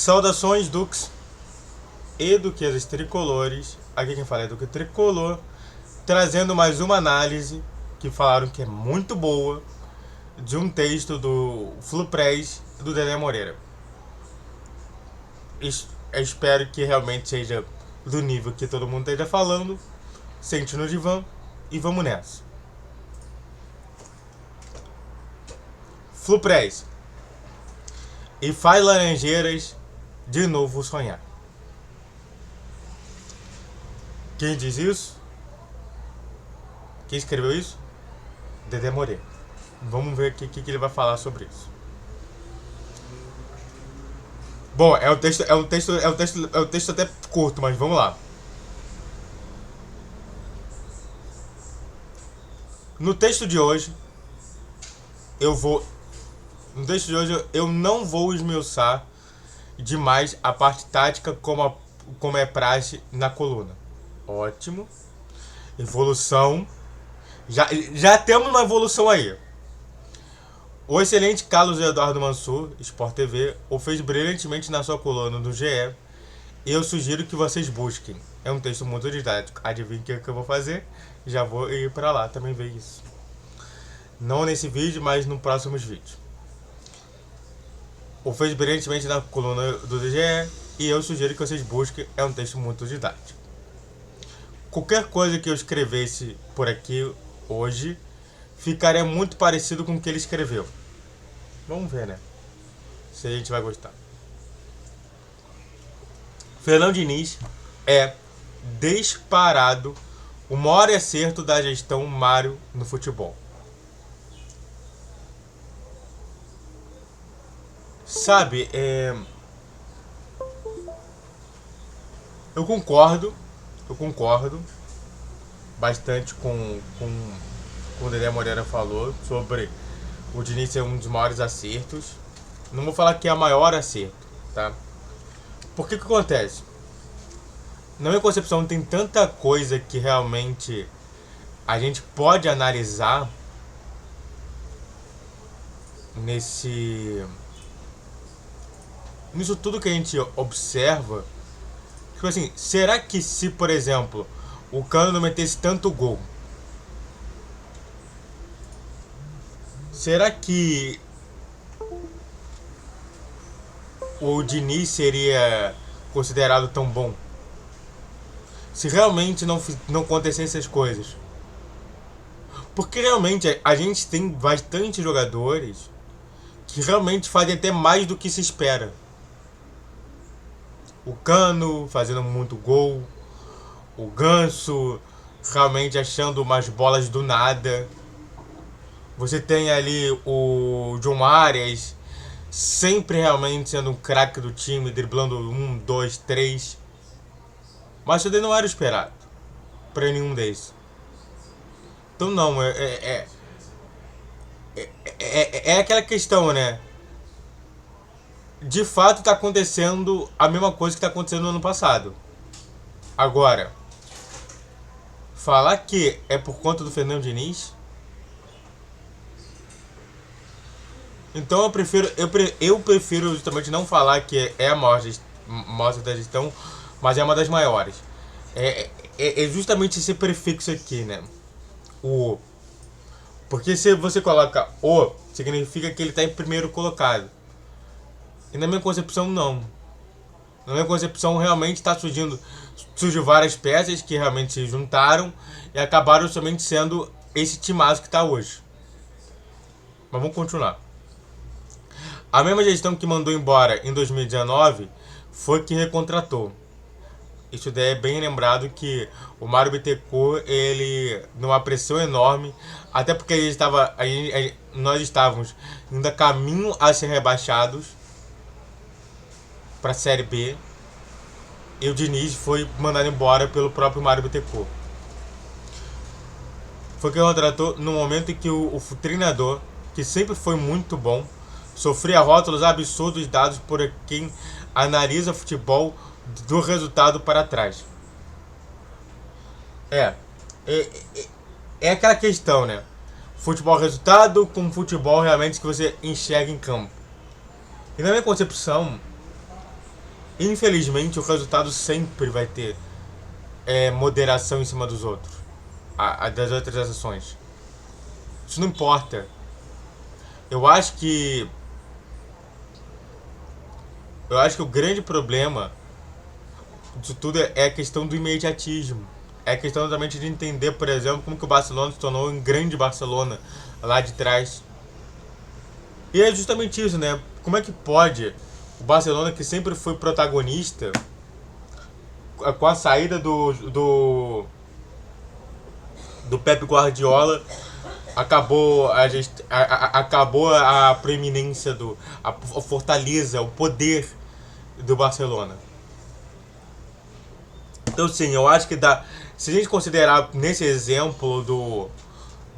Saudações, Dux e duquesas tricolores. Aqui quem fala é Duque Tricolor, trazendo mais uma análise que falaram que é muito boa de um texto do Flupress do Dedé Moreira. Espero que realmente seja do nível que todo mundo esteja falando. Sente no divã e vamos nessa. Flupress. E faz Laranjeiras de novo sonhar. Quem diz isso? Quem escreveu isso? Dedé Moreira. Vamos ver o que ele vai falar sobre isso. Bom, é um texto até curto, mas vamos lá. No texto de hoje, eu não vou esmiuçar demais a parte tática como é praxe na coluna. Ótimo. Evolução. Já temos uma evolução aí. O excelente Carlos Eduardo Mansur, Sport TV, o fez brilhantemente na sua coluna do GE. E eu sugiro que vocês busquem. É um texto muito didático. Adivinha o que eu vou fazer? Já vou ir pra lá também ver isso. Não nesse vídeo, mas nos próximos vídeos. O fez brilhantemente na coluna do GE. E eu sugiro que vocês busquem. É um texto muito didático. Qualquer coisa que eu escrevesse por aqui hoje ficaria muito parecido com o que ele escreveu. Vamos ver, né? Se a gente vai gostar. Fernando Diniz é disparado o maior acerto da gestão Mário no futebol. Sabe, eu concordo bastante com o Dedé Moreira falou sobre o Diniz ser um dos maiores acertos. Não vou falar que é o maior acerto, tá? Por que acontece? Na minha concepção tem tanta coisa que realmente a gente pode analisar nisso tudo que a gente observa. Tipo assim, será que se, por exemplo, o Cano não metesse tanto gol, será que o Diniz seria considerado tão bom? Se realmente não acontecessem essas coisas. Porque realmente a gente tem bastante jogadores que realmente fazem até mais do que se espera. O Cano fazendo muito gol, o Ganso realmente achando umas bolas do nada. Você tem ali o John Arias sempre realmente sendo um craque do time, driblando 1, 2, 3. Mas isso daí não era esperado para nenhum desses. Então não, é aquela questão, né? De fato está acontecendo a mesma coisa que está acontecendo no ano passado. Agora, falar que é por conta do Fernando Diniz, então eu prefiro justamente não falar que é a maior da gestão, mas é uma das maiores. É justamente esse prefixo aqui, né? O. Porque se você coloca o, significa que ele está em primeiro colocado. E na minha concepção, não. Na minha concepção, realmente surgiu várias peças que realmente se juntaram e acabaram somente sendo esse timaço que está hoje. Mas vamos continuar. A mesma gestão que mandou embora em 2019 foi que recontratou. Isso daí é bem lembrado que o Mário Bittencourt, ele numa pressão enorme, até porque nós estávamos ainda caminho a ser rebaixados para a Série B, e o Diniz foi mandado embora pelo próprio Mário Bittencourt. Foi que contratou no momento em que o treinador, que sempre foi muito bom, sofria rótulos absurdos dados por quem analisa futebol do resultado para trás. É aquela questão, né? Futebol resultado com futebol realmente que você enxerga em campo. E na minha concepção, infelizmente o resultado sempre vai ter moderação em cima dos outros, das outras ações. Isso não importa. Eu acho que o grande problema disso tudo é a questão do imediatismo. É a questão também de entender, por exemplo, como que o Barcelona se tornou um grande Barcelona lá de trás. E é justamente isso, né? Como é que pode o Barcelona, que sempre foi protagonista, com a saída do Pep Guardiola, acabou a preeminência a fortaleza, o poder do Barcelona. Então sim, eu acho que se a gente considerar nesse exemplo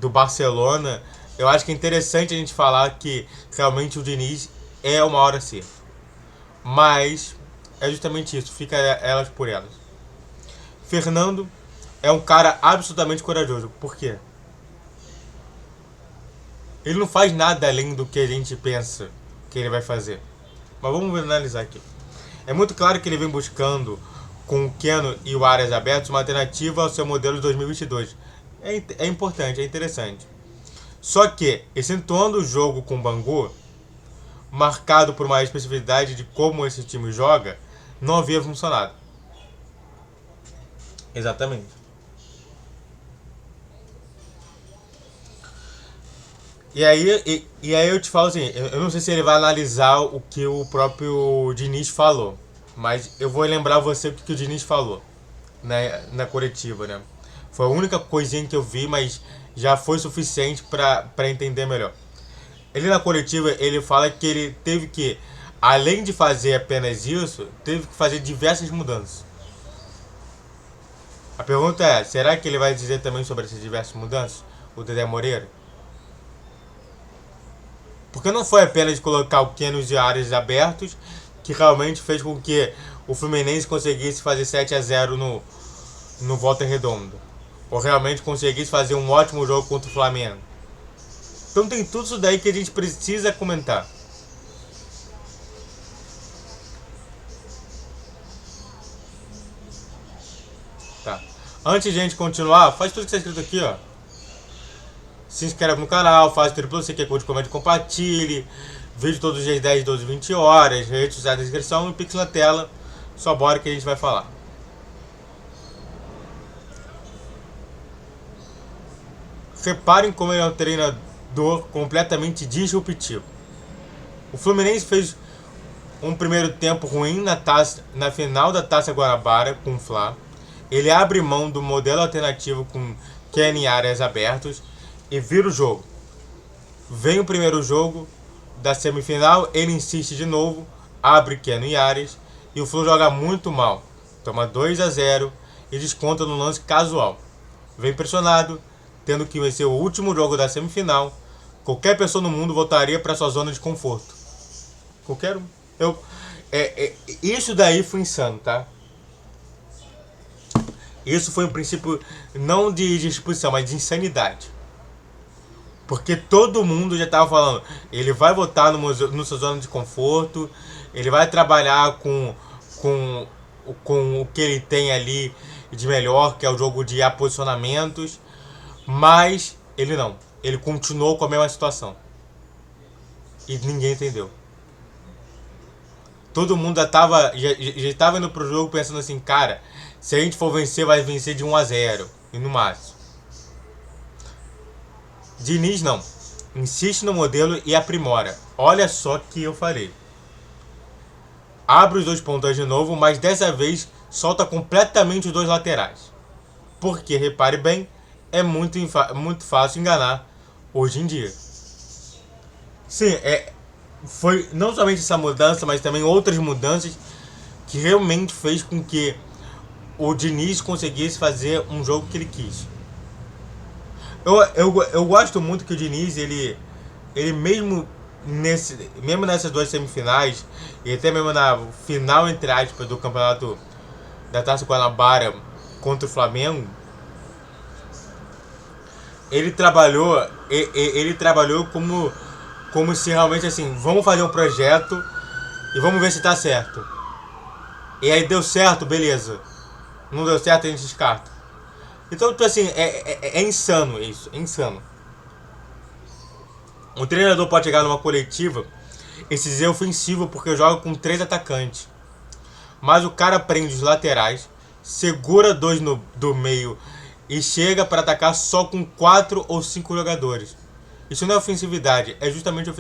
do Barcelona, eu acho que é interessante a gente falar que realmente o Diniz é uma hora certa. Mas é justamente isso, fica elas por elas. Fernando é um cara absolutamente corajoso. Por quê? Ele não faz nada além do que a gente pensa que ele vai fazer. Mas vamos analisar aqui. É muito claro que ele vem buscando, com o Keno e o Arias abertos, uma alternativa ao seu modelo de 2022. É importante, é interessante. Só que, excetuando o jogo com o Bangu, marcado por uma especificidade de como esse time joga, não havia funcionado. Exatamente. E aí eu te falo assim, eu não sei se ele vai analisar o que o próprio Diniz falou, mas eu vou lembrar você o que o Diniz falou na coletiva, né? Foi a única coisinha que eu vi, mas já foi suficiente para entender melhor. Ele na coletiva, ele fala que ele teve que, além de fazer apenas isso, teve que fazer diversas mudanças. A pergunta é, será que ele vai dizer também sobre essas diversas mudanças? O Dedé Moreira? Porque não foi apenas colocar o Keno e áreas abertos que realmente fez com que o Fluminense conseguisse fazer 7-0 no Volta Redonda. Ou realmente conseguisse fazer um ótimo jogo contra o Flamengo. Então tem tudo isso daí que a gente precisa comentar. Tá. Antes de a gente continuar, faz tudo que está escrito aqui, ó. Se inscreve no canal, faz o triplo C, que é curte, comente, compartilhe. Vídeo todos os dias 10, 12, 20 horas. Redes sociais da descrição e Pix na tela. Só bora que a gente vai falar. Reparem como ele é um treinador completamente disruptivo. O Fluminense fez um primeiro tempo ruim na final da Taça Guanabara com o Fla. Ele abre mão do modelo alternativo com Kenny e áreas abertos e vira o jogo. Vem o primeiro jogo da semifinal, ele insiste de novo, abre Keno e Arias e o Flu joga muito mal. Toma 2-0 e desconta no lance casual. Vem pressionado, tendo que vencer o último jogo da semifinal. Qualquer pessoa no mundo voltaria para sua zona de conforto. Qualquer um. Isso daí foi insano, tá? Isso foi um princípio não de disposição, mas de insanidade. Porque todo mundo já estava falando, ele vai voltar no sua zona de conforto, ele vai trabalhar com o que ele tem ali de melhor, que é o jogo de aposicionamentos, mas ele não. Ele continuou com a mesma situação. E ninguém entendeu. Todo mundo já estava indo pro jogo pensando assim, cara, se a gente for vencer, vai vencer de 1-0, e no máximo. Diniz não. Insiste no modelo e aprimora. Olha só que eu falei. Abre os dois pontões de novo, mas dessa vez solta completamente os dois laterais. Porque, repare bem, é muito fácil enganar hoje em dia. Sim, foi não somente essa mudança, mas também outras mudanças que realmente fez com que o Diniz conseguisse fazer um jogo que ele quis. Eu gosto muito que o Diniz, ele mesmo nessas duas semifinais, e até mesmo na final, entre aspas, do campeonato da Taça Guanabara contra o Flamengo, ele trabalhou como se realmente assim, vamos fazer um projeto e vamos ver se tá certo. E aí deu certo, beleza. Não deu certo, a gente descarta. Então, tipo assim, é insano isso. É insano. O treinador pode chegar numa coletiva e se dizer ofensivo porque joga com 3 atacantes. Mas o cara prende os laterais, segura 2 do meio e chega para atacar só com 4 ou 5 jogadores. Isso não é ofensividade, é justamente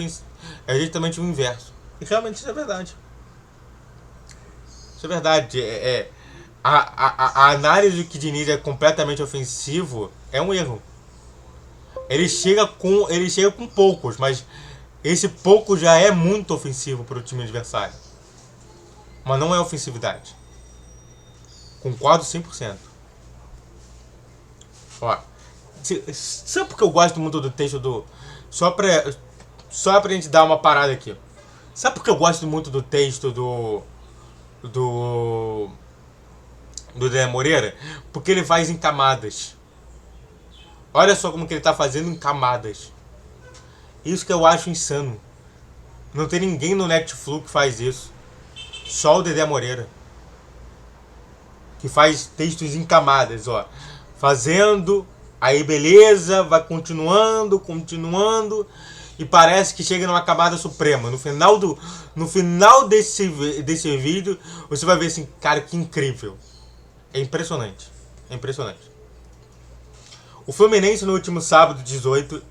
o inverso. E realmente isso é verdade. Isso é verdade. A análise que Diniz é completamente ofensivo é um erro. Ele chega com poucos, mas esse pouco já é muito ofensivo para o time adversário. Mas não é ofensividade. Concordo 100%. Ó, sabe porque eu gosto muito do texto do... Só pra gente dar uma parada aqui. Sabe porque eu gosto muito do texto do Dedé Moreira? Porque ele faz em camadas. Olha só como que ele tá fazendo em camadas. Isso que eu acho insano. Não tem ninguém no Netflix que faz isso. Só o Dedé Moreira. Que faz textos em camadas, ó. Fazendo, aí beleza, vai continuando. E parece que chega numa camada suprema. No final desse vídeo, você vai ver assim, cara, que incrível. É impressionante. É impressionante. O Fluminense no último sábado, 18,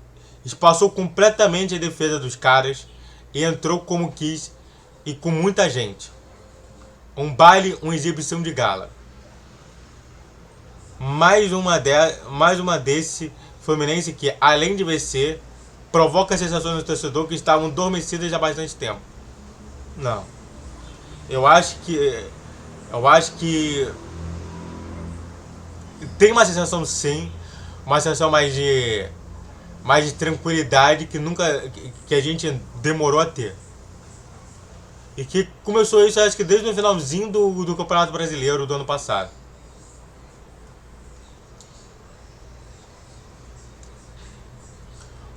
espaçou completamente a defesa dos caras e entrou como quis e com muita gente. Um baile, uma exibição de gala. Mais uma desse Fluminense que, além de vencer, provoca sensações no torcedor que estavam adormecidas há bastante tempo. Não. Eu acho que tem uma sensação, sim, uma sensação mais de tranquilidade que a gente demorou a ter. E que começou isso, acho que desde o finalzinho do Campeonato Brasileiro do ano passado.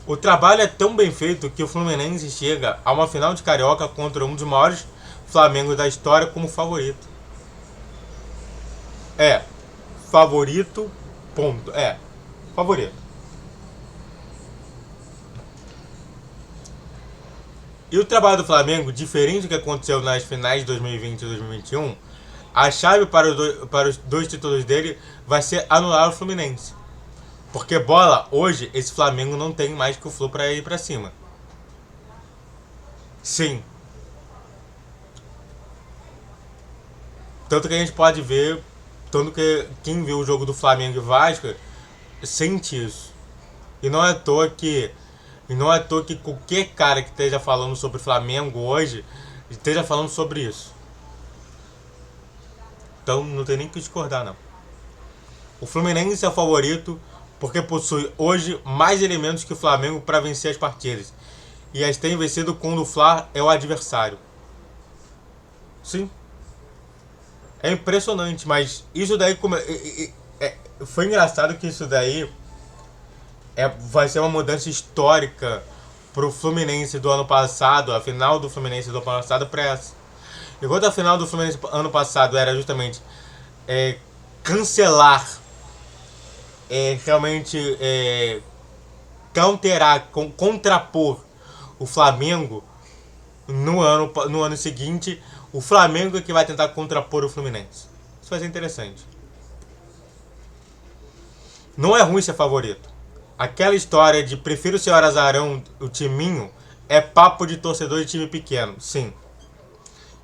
O trabalho é tão bem feito que o Fluminense chega a uma final de Carioca contra um dos maiores Flamengo da história como favorito. Favorito, ponto. Favorito. E o trabalho do Flamengo, diferente do que aconteceu nas finais de 2020 e 2021, a chave para os dois títulos dele vai ser anular o Fluminense. Porque bola, hoje, esse Flamengo não tem mais que o Flu para ir para cima. Sim. Tanto que a gente pode ver, tanto que quem viu o jogo do Flamengo e Vasco sente isso. E não é à toa que qualquer cara que esteja falando sobre Flamengo hoje esteja falando sobre isso. Então não tem nem que discordar, não. O Fluminense é o favorito porque possui hoje mais elementos que o Flamengo para vencer as partidas. E as tem vencido quando o Fla é o adversário. Sim. É impressionante, mas isso daí foi engraçado que isso daí vai ser uma mudança histórica pro Fluminense do ano passado, a final do Fluminense do ano passado para essa. Enquanto a final do Fluminense ano passado era justamente cancelar, realmente contrapor o Flamengo, no ano seguinte, o Flamengo é que vai tentar contrapor o Fluminense. Isso vai ser interessante. Não é ruim ser favorito. Aquela história de prefiro ser o azarão, o timinho, é papo de torcedor de time pequeno, sim.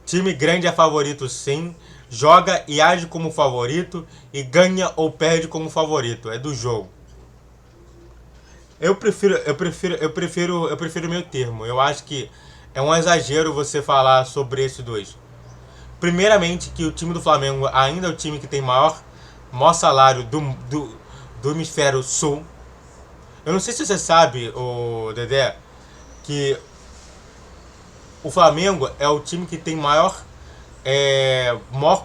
Time grande é favorito, sim. Joga e age como favorito e ganha ou perde como favorito. É do jogo. Eu prefiro meio termo. Eu acho que é um exagero você falar sobre esses dois. Primeiramente, que o time do Flamengo ainda é o time que tem maior salário do hemisfério sul. Eu não sei se você sabe, Dedé, que o Flamengo é o time que tem maior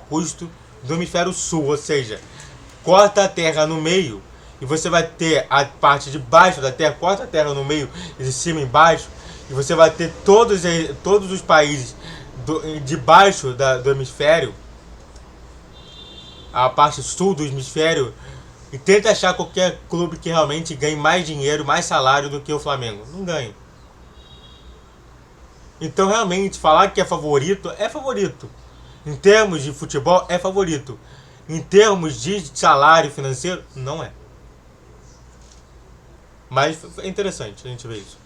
custo do hemisfério sul, ou seja, corta a terra no meio e você vai ter a parte de baixo da terra, corta a terra no meio e de cima e embaixo, e você vai ter todos os países de baixo do hemisfério a parte sul do hemisfério e tenta achar qualquer clube que realmente ganhe mais dinheiro, mais salário do que o Flamengo. Não ganha. Então realmente falar que é favorito. Em termos de futebol, é favorito. Em termos de salário financeiro, não é. Mas é interessante a gente ver isso.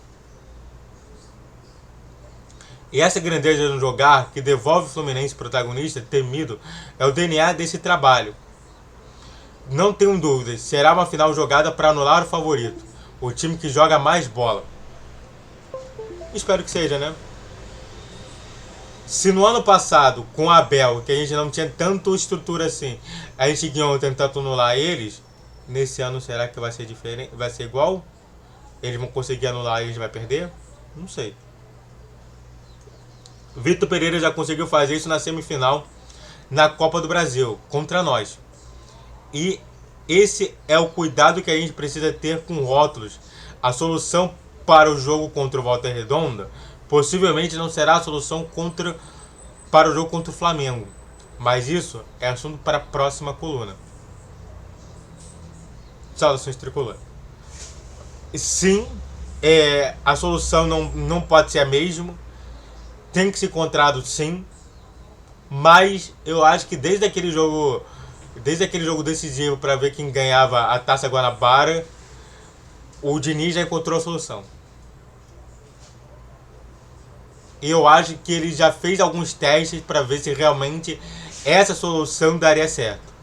E essa grandeza no jogar, que devolve o Fluminense protagonista, temido, é o DNA desse trabalho. Não tenho dúvidas, será uma final jogada para anular o favorito. O time que joga mais bola. Espero que seja, né? Se no ano passado, com a Abel, que a gente não tinha tanta estrutura assim, a gente ganhou tentando anular eles, nesse ano será que vai ser diferente? Vai ser igual? Eles vão conseguir anular e a gente vai perder? Não sei. Vitor Pereira já conseguiu fazer isso na semifinal na Copa do Brasil, contra nós. E esse é o cuidado que a gente precisa ter com rótulos. A solução para o jogo contra o Volta Redonda possivelmente não será a solução para o jogo contra o Flamengo. Mas isso é assunto para a próxima coluna. Saudações tricolor. Sim, a solução não pode ser a mesma. Tem que ser encontrado sim. Mas eu acho que desde aquele jogo decisivo para ver quem ganhava a Taça Guanabara, o Diniz já encontrou a solução. E eu acho que ele já fez alguns testes para ver se realmente essa solução daria certo.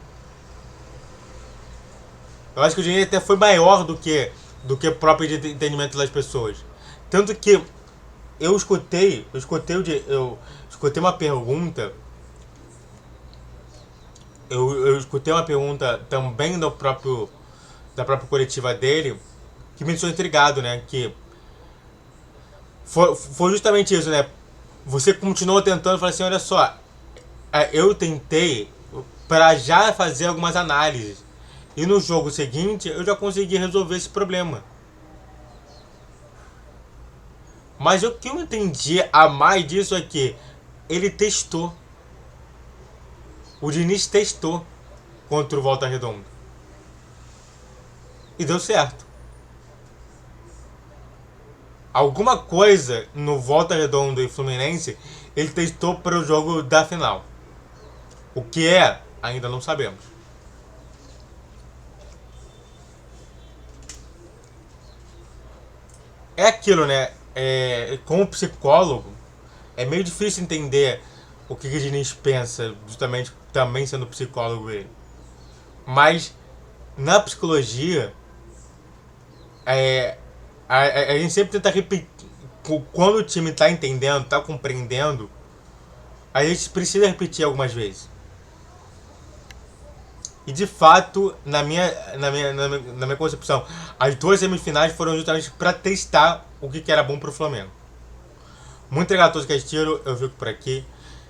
Eu acho que o Diniz até foi maior do que o próprio entendimento das pessoas. Tanto que eu escutei uma pergunta. Eu escutei uma pergunta também da própria coletiva dele que me deixou intrigado, né? Que foi justamente isso, né? Você continuou tentando, falar assim, olha só, eu tentei para já fazer algumas análises e no jogo seguinte eu já consegui resolver esse problema. Mas o que eu entendi a mais disso é que ele testou. O Diniz testou contra o Volta Redonda. E deu certo. Alguma coisa no Volta Redonda e Fluminense ele testou para o jogo da final. O que é, ainda não sabemos. É aquilo, né? Como psicólogo, é meio difícil entender o que o Diniz pensa, justamente também sendo psicólogo ele. Mas na psicologia, a gente sempre tenta repetir. Quando o time está entendendo, está compreendendo, a gente precisa repetir algumas vezes. E de fato, na minha concepção, as duas semifinais foram justamente para testar o que era bom para o Flamengo. Muito obrigado a todos que assistiram, eu fico por aqui.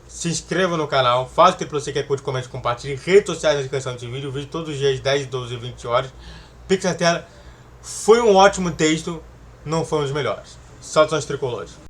Se inscreva no canal, faça o que você quer, curte, comente, compartilhe. Redes sociais na descrição desse vídeo, vídeo todos os dias, 10, 12 e 20 horas. Pix na tela. Foi um ótimo texto, não foi um dos melhores. Saudações tricolores.